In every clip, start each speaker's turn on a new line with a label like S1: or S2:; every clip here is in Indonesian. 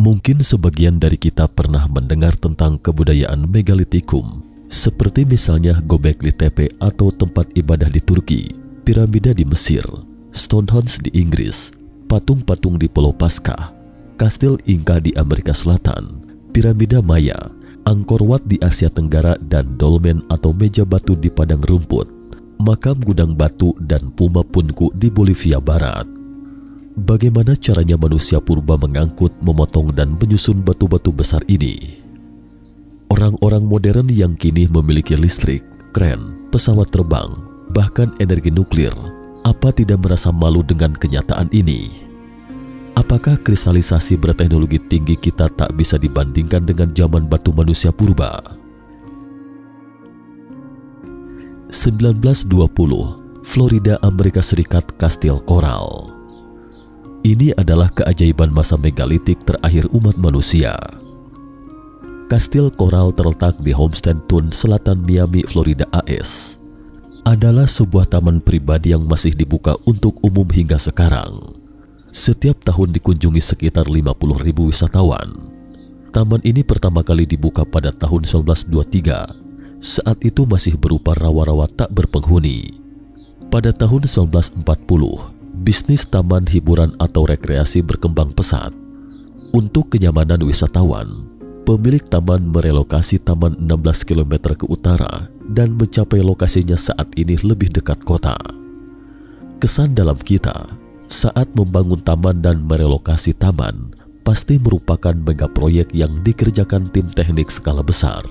S1: Mungkin sebagian dari kita pernah mendengar tentang kebudayaan megalitikum, seperti misalnya Göbekli Tepe atau tempat ibadah di Turki, piramida di Mesir, Stonehenge di Inggris, patung-patung di Pulau Paskah, kastil Inka di Amerika Selatan, piramida Maya, Angkor Wat di Asia Tenggara, dan dolmen atau meja batu di padang rumput, makam gudang batu dan Puma Punku di Bolivia Barat. Bagaimana caranya manusia purba mengangkut, memotong, dan menyusun batu-batu besar ini? Orang-orang modern yang kini memiliki listrik, kren, pesawat terbang, bahkan energi nuklir, apa tidak merasa malu dengan kenyataan ini? Apakah kristalisasi berteknologi tinggi kita tak bisa dibandingkan dengan zaman batu manusia purba? 1920, Florida, Amerika Serikat, Kastil Koral. Ini adalah keajaiban masa megalitik terakhir umat manusia. Kastil Koral terletak di Homestead Town, selatan Miami, Florida, AS. Adalah sebuah taman pribadi yang masih dibuka untuk umum hingga sekarang. Setiap tahun dikunjungi sekitar 50.000 wisatawan. Taman ini pertama kali dibuka pada tahun 1923. Saat itu masih berupa rawa-rawa tak berpenghuni. Pada tahun 1940, bisnis taman hiburan atau rekreasi berkembang pesat. Untuk kenyamanan wisatawan, pemilik taman merelokasi taman 16 km ke utara dan mencapai lokasinya saat ini lebih dekat kota. Kesan dalam kita saat membangun taman dan merelokasi taman pasti merupakan mega proyek yang dikerjakan tim teknik skala besar.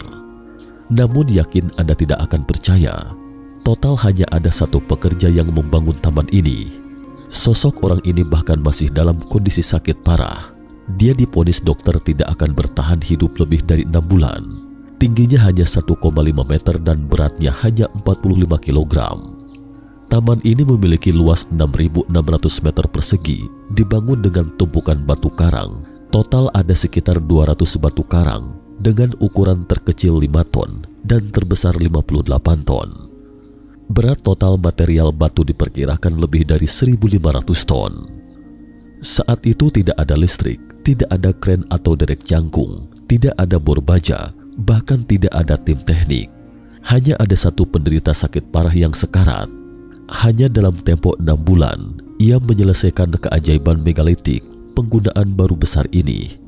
S1: Namun yakin Anda tidak akan percaya, total hanya ada satu pekerja yang membangun taman ini. Sosok orang ini bahkan masih dalam kondisi sakit parah. Dia divonis dokter tidak akan bertahan hidup lebih dari 6 bulan. Tingginya hanya 1,5 meter dan beratnya hanya 45 kg. Taman ini memiliki luas 6.600 meter persegi, dibangun dengan tumpukan batu karang. Total ada sekitar 200 batu karang dengan ukuran terkecil 5 ton dan terbesar 58 ton. Berat total material batu diperkirakan lebih dari 1.500 ton. Saat itu tidak ada listrik, tidak ada kren atau derek jangkung, tidak ada bor baja, bahkan tidak ada tim teknik. Hanya ada satu penderita sakit parah yang sekarat. Hanya dalam tempo 6 bulan, ia menyelesaikan keajaiban megalitik penggunaan baru besar ini.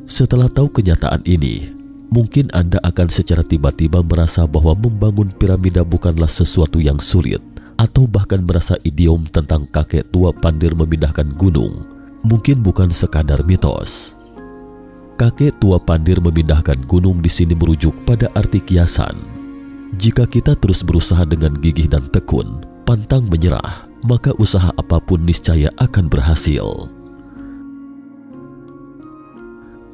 S1: Setelah tahu kenyataan ini, mungkin Anda akan secara tiba-tiba merasa bahwa membangun piramida bukanlah sesuatu yang sulit, atau bahkan merasa idiom tentang kakek tua Pandir memindahkan gunung mungkin bukan sekadar mitos. Kakek tua Pandir memindahkan gunung di sini merujuk pada arti kiasan. Jika kita terus berusaha dengan gigih dan tekun, pantang menyerah, maka usaha apapun niscaya akan berhasil.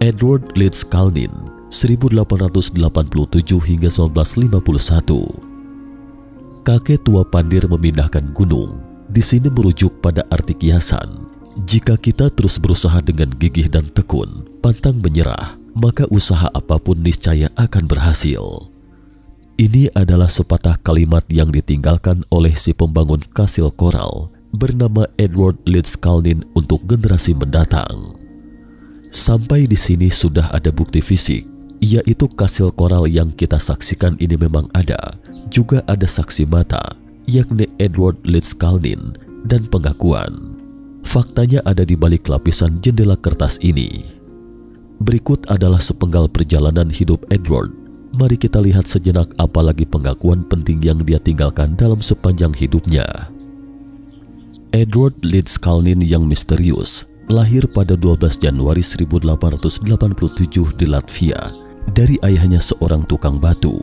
S1: Edward Leeds Kalnin, 1887 hingga 1951. Kakek tua Pandir memindahkan gunung di sini merujuk pada arti kiasan. Jika kita terus berusaha dengan gigih dan tekun, pantang menyerah, maka usaha apapun niscaya akan berhasil. Ini adalah sepatah kalimat yang ditinggalkan oleh si pembangun Kastil Koral bernama Edward Leeds Kalnin untuk generasi mendatang. Sampai di sini sudah ada bukti fisik, yaitu Kastil Koral yang kita saksikan ini memang ada. Juga ada saksi mata, yakni Edward Leeds Kalnin, dan pengakuan. Faktanya ada di balik lapisan jendela kertas ini. Berikut adalah sepenggal perjalanan hidup Edward. Mari kita lihat sejenak apalagi pengakuan penting yang dia tinggalkan dalam sepanjang hidupnya. Edward Leeds Kalnin yang misterius lahir pada 12 Januari 1887 di Latvia dari ayahnya seorang tukang batu.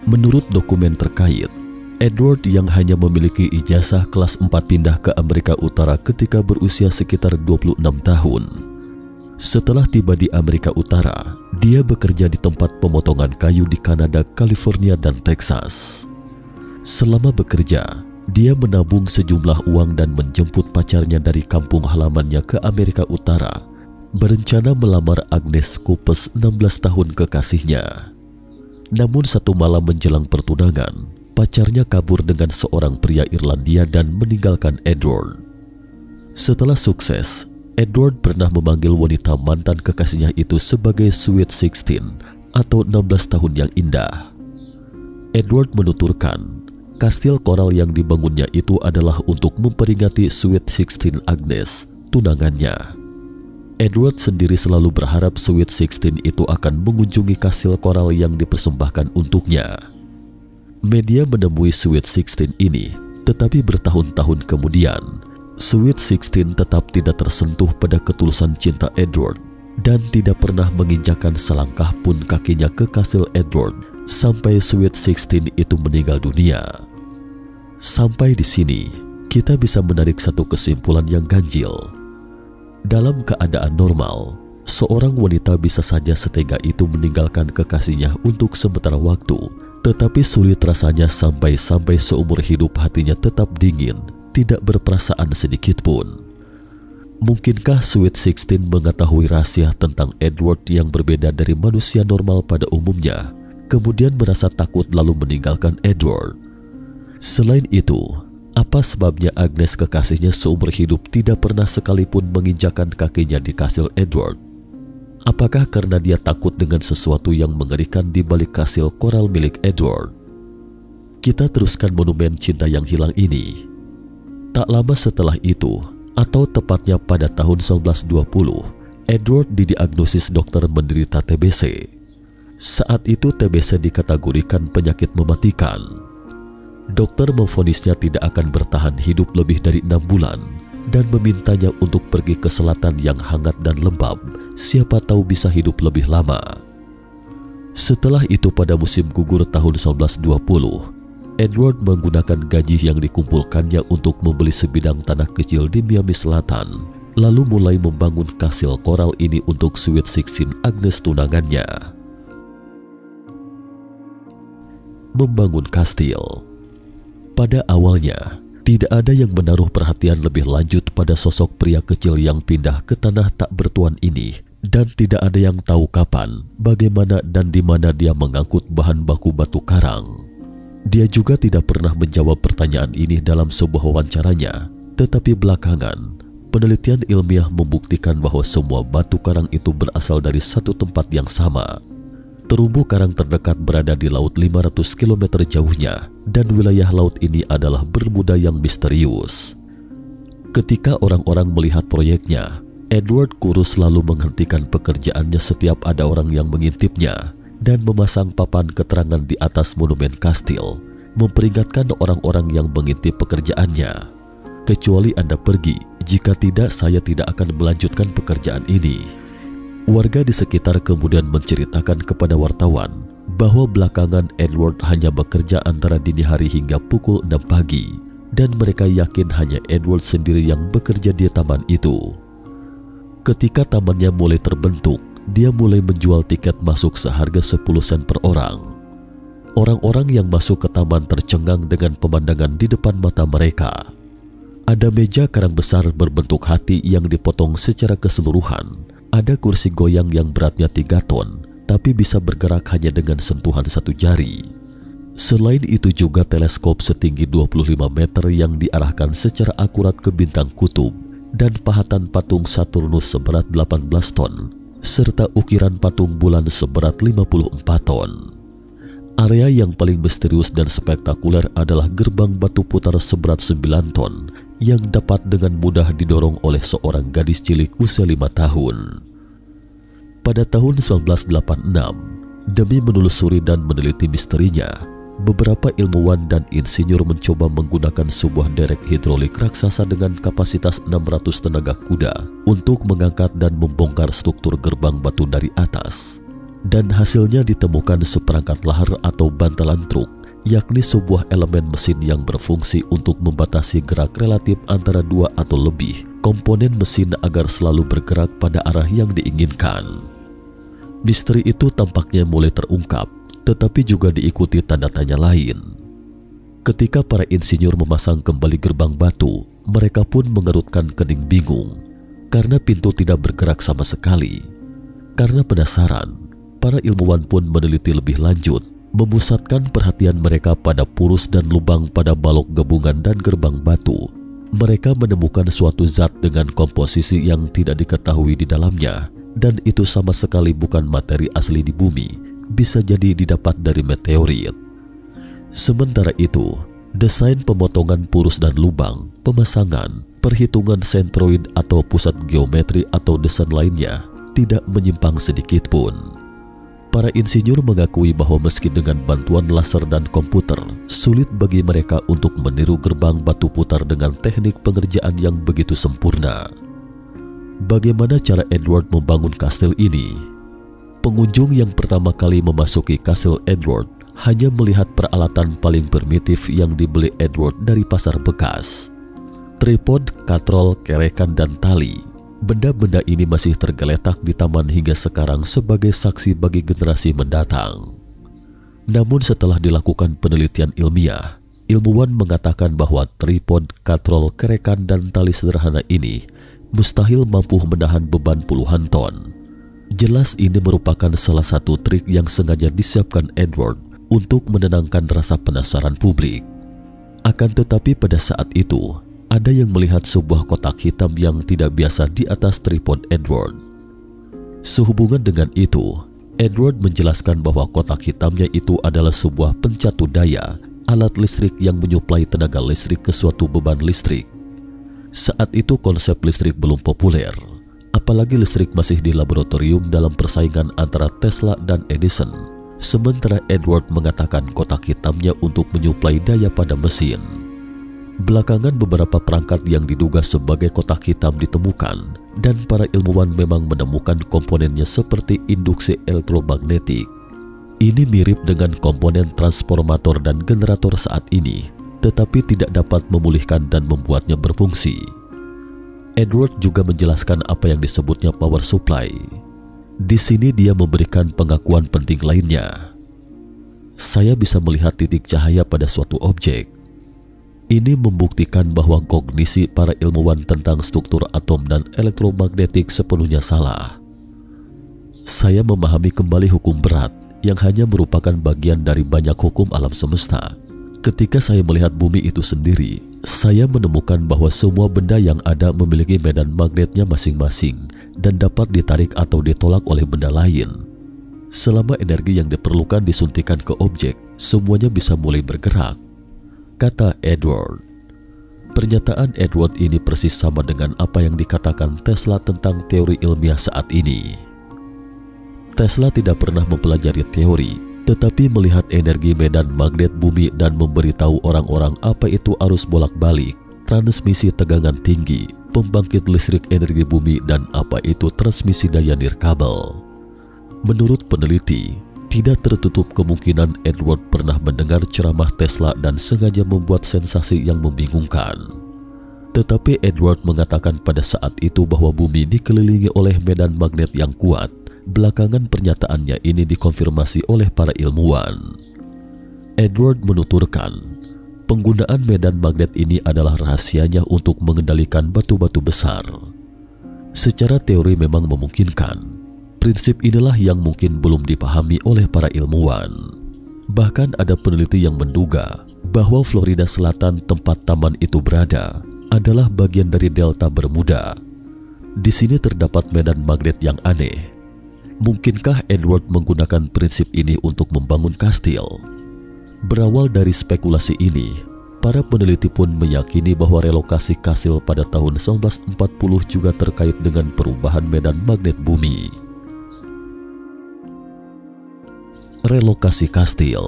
S1: Menurut dokumen terkait, Edward yang hanya memiliki ijazah kelas 4 pindah ke Amerika Utara ketika berusia sekitar 26 tahun. Setelah tiba di Amerika Utara, dia bekerja di tempat pemotongan kayu di Kanada, California, dan Texas. Selama bekerja, dia menabung sejumlah uang dan menjemput pacarnya dari kampung halamannya ke Amerika Utara, berencana melamar Agnes Kupes, 16 tahun kekasihnya. Namun satu malam menjelang pertunangan, pacarnya kabur dengan seorang pria Irlandia dan meninggalkan Edward. Setelah sukses, Edward pernah memanggil wanita mantan kekasihnya itu sebagai Sweet 16 atau 16 tahun yang indah. Edward menuturkan, kastil koral yang dibangunnya itu adalah untuk memperingati Sweet 16 Agnes, tunangannya. Edward sendiri selalu berharap Sweet 16 itu akan mengunjungi kastil koral yang dipersembahkan untuknya. Media menemui Sweet 16 ini, tetapi bertahun-tahun kemudian, Sweet 16 tetap tidak tersentuh pada ketulusan cinta Edward dan tidak pernah menginjakkan selangkah pun kakinya ke kastil Edward sampai Sweet 16 itu meninggal dunia. Sampai di sini, kita bisa menarik satu kesimpulan yang ganjil. Dalam keadaan normal, seorang wanita bisa saja setega itu meninggalkan kekasihnya untuk sementara waktu, tetapi sulit rasanya sampai seumur hidup hatinya tetap dingin, tidak berperasaan sedikit pun. Mungkinkah Sweet 16 mengetahui rahasia tentang Edward yang berbeda dari manusia normal pada umumnya, kemudian merasa takut lalu meninggalkan Edward? Selain itu, apa sebabnya Agnes kekasihnya seumur hidup tidak pernah sekalipun menginjakkan kakinya di kastil Edward? Apakah karena dia takut dengan sesuatu yang mengerikan di balik kastil koral milik Edward? Kita teruskan monumen cinta yang hilang ini. Tak lama setelah itu, atau tepatnya pada tahun 1920, Edward didiagnosis dokter menderita TBC. Saat itu TBC dikategorikan penyakit mematikan. Dokter memvonisnya tidak akan bertahan hidup lebih dari 6 bulan dan memintanya untuk pergi ke selatan yang hangat dan lembab, siapa tahu bisa hidup lebih lama. Setelah itu pada musim gugur tahun 1920, Edward menggunakan gaji yang dikumpulkannya untuk membeli sebidang tanah kecil di Miami Selatan, lalu mulai membangun kastil koral ini untuk Sweet 16 Agnes tunangannya. Membangun kastil. Pada awalnya, tidak ada yang menaruh perhatian lebih lanjut pada sosok pria kecil yang pindah ke tanah tak bertuan ini, dan tidak ada yang tahu kapan, bagaimana, dan di mana dia mengangkut bahan baku batu karang. Dia juga tidak pernah menjawab pertanyaan ini dalam sebuah wawancaranya, tetapi belakangan, penelitian ilmiah membuktikan bahwa semua batu karang itu berasal dari satu tempat yang sama. Terumbu karang terdekat berada di laut 500 km jauhnya, dan wilayah laut ini adalah Bermuda yang misterius. Ketika orang-orang melihat proyeknya, Edward Kurus selalu menghentikan pekerjaannya setiap ada orang yang mengintipnya dan memasang papan keterangan di atas monumen kastil, memperingatkan orang-orang yang mengintip pekerjaannya. Kecuali Anda pergi, jika tidak saya tidak akan melanjutkan pekerjaan ini. Warga di sekitar kemudian menceritakan kepada wartawan bahwa belakangan Edward hanya bekerja antara dini hari hingga pukul 6 pagi, dan mereka yakin hanya Edward sendiri yang bekerja di taman itu. Ketika tamannya mulai terbentuk, dia mulai menjual tiket masuk seharga 10 sen per orang. Orang-orang yang masuk ke taman tercengang dengan pemandangan di depan mata mereka. Ada meja karang besar berbentuk hati yang dipotong secara keseluruhan. Ada kursi goyang yang beratnya 3 ton, tapi bisa bergerak hanya dengan sentuhan 1 jari. Selain itu juga teleskop setinggi 25 meter yang diarahkan secara akurat ke bintang kutub, dan pahatan patung Saturnus seberat 18 ton, serta ukiran patung bulan seberat 54 ton. Area yang paling misterius dan spektakuler adalah gerbang batu putar seberat 9 ton yang dapat dengan mudah didorong oleh seorang gadis cilik usia 5 tahun. Pada tahun 1986, demi menelusuri dan meneliti misterinya, beberapa ilmuwan dan insinyur mencoba menggunakan sebuah derek hidrolik raksasa dengan kapasitas 600 tenaga kuda untuk mengangkat dan membongkar struktur gerbang batu dari atas. Dan hasilnya ditemukan seperangkat lahar atau bantalan truk, yakni sebuah elemen mesin yang berfungsi untuk membatasi gerak relatif antara 2 atau lebih komponen mesin agar selalu bergerak pada arah yang diinginkan. Misteri itu tampaknya mulai terungkap, tetapi juga diikuti tanda tanya lain. Ketika para insinyur memasang kembali gerbang batu, mereka pun mengerutkan kening bingung karena pintu tidak bergerak sama sekali. Karena penasaran, para ilmuwan pun meneliti lebih lanjut, memusatkan perhatian mereka pada purus dan lubang pada balok gabungan dan gerbang batu, Mereka menemukan suatu zat dengan komposisi yang tidak diketahui di dalamnya, dan itu sama sekali bukan materi asli di bumi, bisa jadi didapat dari meteorit. Sementara itu, desain pemotongan purus dan lubang, pemasangan, perhitungan sentroid atau pusat geometri atau desain lainnya tidak menyimpang sedikit pun. Para insinyur mengakui bahwa meski dengan bantuan laser dan komputer, sulit bagi mereka untuk meniru gerbang batu putar dengan teknik pengerjaan yang begitu sempurna. Bagaimana cara Edward membangun kastil ini? Pengunjung yang pertama kali memasuki kastil Edward hanya melihat peralatan paling primitif yang dibeli Edward dari pasar bekas. Tripod, katrol, kerekan, dan tali. Benda-benda ini masih tergeletak di taman hingga sekarang sebagai saksi bagi generasi mendatang. Namun setelah dilakukan penelitian ilmiah, ilmuwan mengatakan bahwa tripod, katrol, kerekan, dan tali sederhana ini mustahil mampu menahan beban puluhan ton. Jelas ini merupakan salah satu trik yang sengaja disiapkan Edward untuk menenangkan rasa penasaran publik. Akan tetapi pada saat itu, ada yang melihat sebuah kotak hitam yang tidak biasa di atas tripod Edward. Sehubungan dengan itu, Edward menjelaskan bahwa kotak hitamnya itu adalah sebuah pencatu daya, alat listrik yang menyuplai tenaga listrik ke suatu beban listrik. Saat itu konsep listrik belum populer, apalagi listrik masih di laboratorium dalam persaingan antara Tesla dan Edison. Sementara Edward mengatakan kotak hitamnya untuk menyuplai daya pada mesin. Belakangan beberapa perangkat yang diduga sebagai kotak hitam ditemukan, dan para ilmuwan memang menemukan komponennya seperti induksi elektromagnetik. Ini mirip dengan komponen transformator dan generator saat ini, tetapi tidak dapat memulihkan dan membuatnya berfungsi. Edward juga menjelaskan apa yang disebutnya power supply. Di sini dia memberikan pengakuan penting lainnya. Saya bisa melihat titik cahaya pada suatu objek. Ini membuktikan bahwa kognisi para ilmuwan tentang struktur atom dan elektromagnetik sepenuhnya salah. Saya memahami kembali hukum berat yang hanya merupakan bagian dari banyak hukum alam semesta. Ketika saya melihat bumi itu sendiri, saya menemukan bahwa semua benda yang ada memiliki medan magnetnya masing-masing dan dapat ditarik atau ditolak oleh benda lain. Selama energi yang diperlukan disuntikan ke objek, semuanya bisa mulai bergerak, kata Edward. Pernyataan Edward ini persis sama dengan apa yang dikatakan Tesla tentang teori ilmiah saat ini. Tesla tidak pernah mempelajari teori, tetapi melihat energi medan magnet bumi dan memberitahu orang-orang apa itu arus bolak-balik, transmisi tegangan tinggi, pembangkit listrik energi bumi, dan apa itu transmisi daya nirkabel. Menurut peneliti, tidak tertutup kemungkinan Edward pernah mendengar ceramah Tesla dan sengaja membuat sensasi yang membingungkan. Tetapi Edward mengatakan pada saat itu bahwa bumi dikelilingi oleh medan magnet yang kuat. Belakangan pernyataannya ini dikonfirmasi oleh para ilmuwan. Edward menuturkan, penggunaan medan magnet ini adalah rahasianya untuk mengendalikan batu-batu besar. Secara teori memang memungkinkan. Prinsip inilah yang mungkin belum dipahami oleh para ilmuwan. Bahkan ada peneliti yang menduga bahwa Florida Selatan tempat taman itu berada adalah bagian dari Delta Bermuda. Di sini terdapat medan magnet yang aneh. Mungkinkah Edward menggunakan prinsip ini untuk membangun kastil? Berawal dari spekulasi ini, para peneliti pun meyakini bahwa relokasi kastil pada tahun 1940 juga terkait dengan perubahan medan magnet bumi. Relokasi kastil.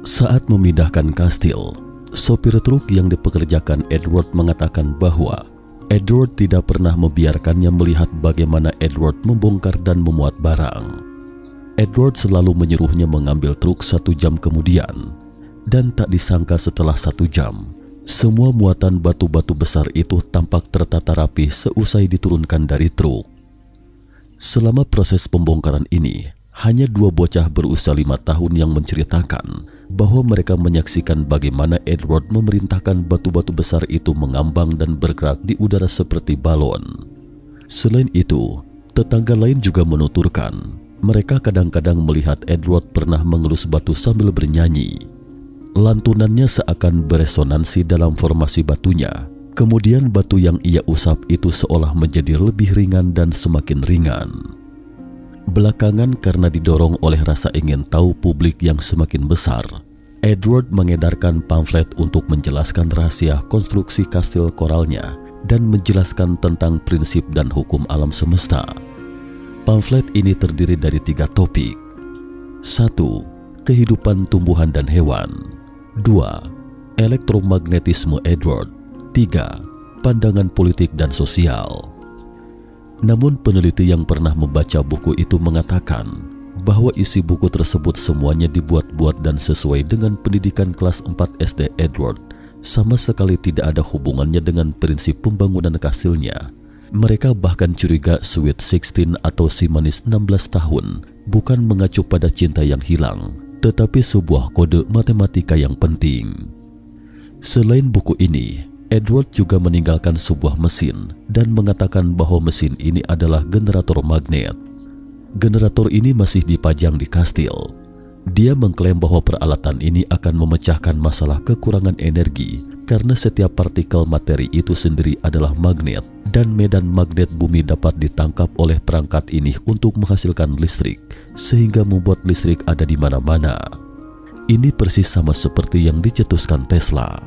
S1: Saat memindahkan kastil, sopir truk yang dipekerjakan Edward mengatakan bahwa Edward tidak pernah membiarkannya melihat bagaimana Edward membongkar dan memuat barang. Edward selalu menyuruhnya mengambil truk 1 jam kemudian, dan tak disangka setelah 1 jam, semua muatan batu-batu besar itu tampak tertata rapi seusai diturunkan dari truk. Selama proses pembongkaran ini, hanya 2 bocah berusia 5 tahun yang menceritakan bahwa mereka menyaksikan bagaimana Edward memerintahkan batu-batu besar itu mengambang dan bergerak di udara seperti balon. Selain itu, tetangga lain juga menuturkan mereka kadang-kadang melihat Edward pernah mengelus batu sambil bernyanyi. Lantunannya seakan beresonansi dalam formasi batunya. Kemudian batu yang ia usap itu seolah menjadi lebih ringan dan semakin ringan. Belakangan karena didorong oleh rasa ingin tahu publik yang semakin besar, Edward mengedarkan pamflet untuk menjelaskan rahasia konstruksi kastil koralnya dan menjelaskan tentang prinsip dan hukum alam semesta. Pamflet ini terdiri dari 3 topik. 1. Kehidupan tumbuhan dan hewan. 2. Elektromagnetisme Edward. 3. Pandangan politik dan sosial. Namun peneliti yang pernah membaca buku itu mengatakan bahwa isi buku tersebut semuanya dibuat-buat dan sesuai dengan pendidikan kelas 4 SD Edward, sama sekali tidak ada hubungannya dengan prinsip pembangunan kastilnya. Mereka bahkan curiga Sweet 16 atau si manis 16 tahun bukan mengacu pada cinta yang hilang, tetapi sebuah kode matematika yang penting. Selain buku ini, Edward juga meninggalkan sebuah mesin dan mengatakan bahwa mesin ini adalah generator magnet. Generator ini masih dipajang di kastil. Dia mengklaim bahwa peralatan ini akan memecahkan masalah kekurangan energi karena setiap partikel materi itu sendiri adalah magnet dan medan magnet bumi dapat ditangkap oleh perangkat ini untuk menghasilkan listrik sehingga membuat listrik ada di mana-mana. Ini persis sama seperti yang dicetuskan Tesla.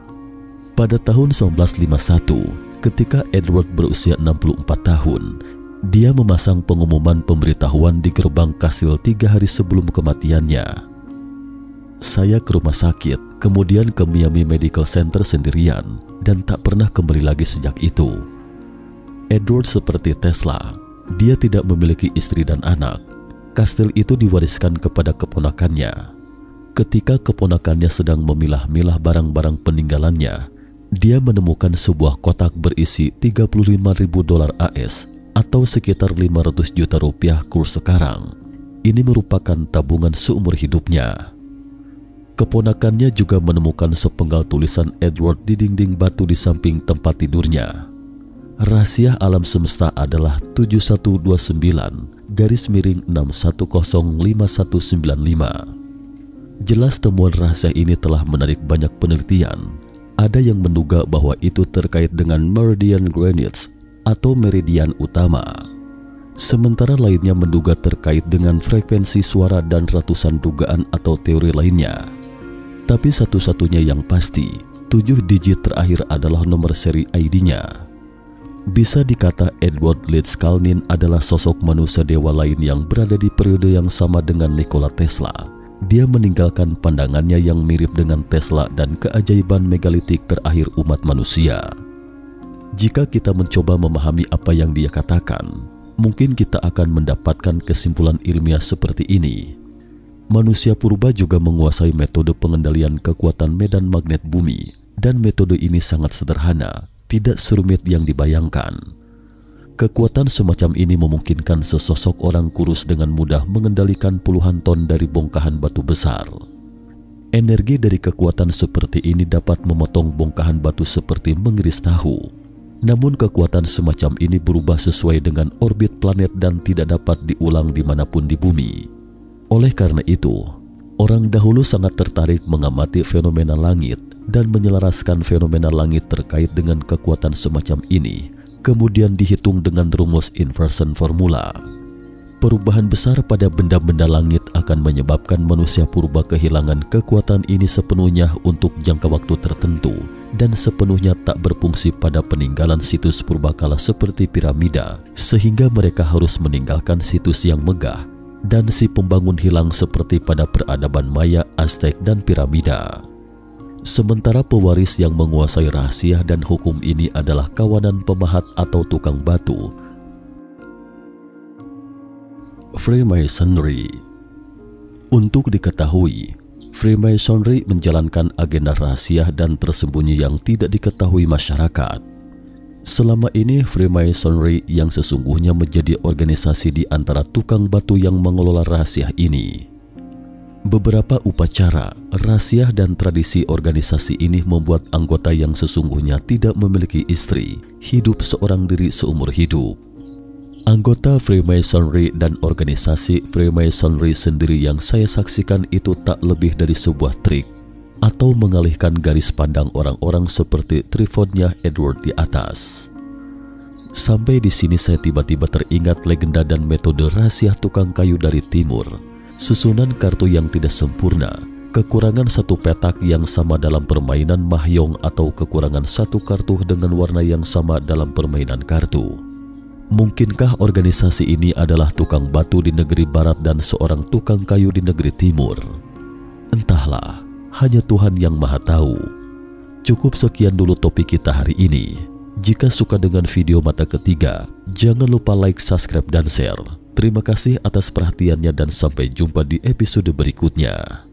S1: Pada tahun 1951, ketika Edward berusia 64 tahun, dia memasang pengumuman pemberitahuan di gerbang kastil 3 hari sebelum kematiannya. Saya ke rumah sakit, kemudian ke Miami Medical Center sendirian, dan tak pernah kembali lagi sejak itu. Edward seperti Tesla, dia tidak memiliki istri dan anak. Kastil itu diwariskan kepada keponakannya. Ketika keponakannya sedang memilah-milah barang-barang peninggalannya, dia menemukan sebuah kotak berisi $35.000 AS atau sekitar 500 juta rupiah kurs sekarang. Ini merupakan tabungan seumur hidupnya. Keponakannya juga menemukan sepenggal tulisan Edward di dinding batu di samping tempat tidurnya. Rahasia alam semesta adalah 7129-6105-5195. Jelas temuan rahasia ini telah menarik banyak penelitian. Ada yang menduga bahwa itu terkait dengan meridian Greenwich atau meridian utama. Sementara lainnya menduga terkait dengan frekuensi suara dan ratusan dugaan atau teori lainnya. Tapi satu-satunya yang pasti, 7 digit terakhir adalah nomor seri ID-nya. Bisa dikata Edward Leeds Kalnin adalah sosok manusia dewa lain yang berada di periode yang sama dengan Nikola Tesla. Dia meninggalkan pandangannya yang mirip dengan Tesla dan keajaiban megalitik terakhir umat manusia. Jika kita mencoba memahami apa yang dia katakan, mungkin kita akan mendapatkan kesimpulan ilmiah seperti ini. Manusia purba juga menguasai metode pengendalian kekuatan medan magnet bumi, dan metode ini sangat sederhana, tidak serumit yang dibayangkan. Kekuatan semacam ini memungkinkan sesosok orang kurus dengan mudah mengendalikan puluhan ton dari bongkahan batu besar. Energi dari kekuatan seperti ini dapat memotong bongkahan batu seperti mengiris tahu. Namun kekuatan semacam ini berubah sesuai dengan orbit planet dan tidak dapat diulang dimanapun di bumi. Oleh karena itu, orang dahulu sangat tertarik mengamati fenomena langit dan menyelaraskan fenomena langit terkait dengan kekuatan semacam ini, kemudian dihitung dengan rumus inversion formula. Perubahan besar pada benda-benda langit akan menyebabkan manusia purba kehilangan kekuatan ini sepenuhnya untuk jangka waktu tertentu dan sepenuhnya tak berfungsi pada peninggalan situs purbakala seperti piramida, sehingga mereka harus meninggalkan situs yang megah dan si pembangun hilang seperti pada peradaban Maya, Aztec, dan piramida. Sementara pewaris yang menguasai rahasia dan hukum ini adalah kawanan pemahat atau tukang batu. Freemasonry. Untuk diketahui, Freemasonry menjalankan agenda rahasia dan tersembunyi yang tidak diketahui masyarakat. Selama ini Freemasonry yang sesungguhnya menjadi organisasi di antara tukang batu yang mengelola rahasia ini. Beberapa upacara, rahasia dan tradisi organisasi ini membuat anggota yang sesungguhnya tidak memiliki istri hidup seorang diri seumur hidup. Anggota Freemasonry dan organisasi Freemasonry sendiri yang saya saksikan itu tak lebih dari sebuah trik. atau mengalihkan garis pandang orang-orang seperti Trifonnya Edward di atas. Sampai di sini saya tiba-tiba teringat legenda dan metode rahasia tukang kayu dari timur, susunan kartu yang tidak sempurna, kekurangan satu petak yang sama dalam permainan mahjong atau kekurangan satu kartu dengan warna yang sama dalam permainan kartu. Mungkinkah organisasi ini adalah tukang batu di negeri barat dan seorang tukang kayu di negeri timur? Entahlah, hanya Tuhan yang Maha Tahu. Cukup sekian dulu topik kita hari ini. Jika suka dengan video mata ketiga, jangan lupa like, subscribe, dan share. Terima kasih atas perhatiannya dan sampai jumpa di episode berikutnya.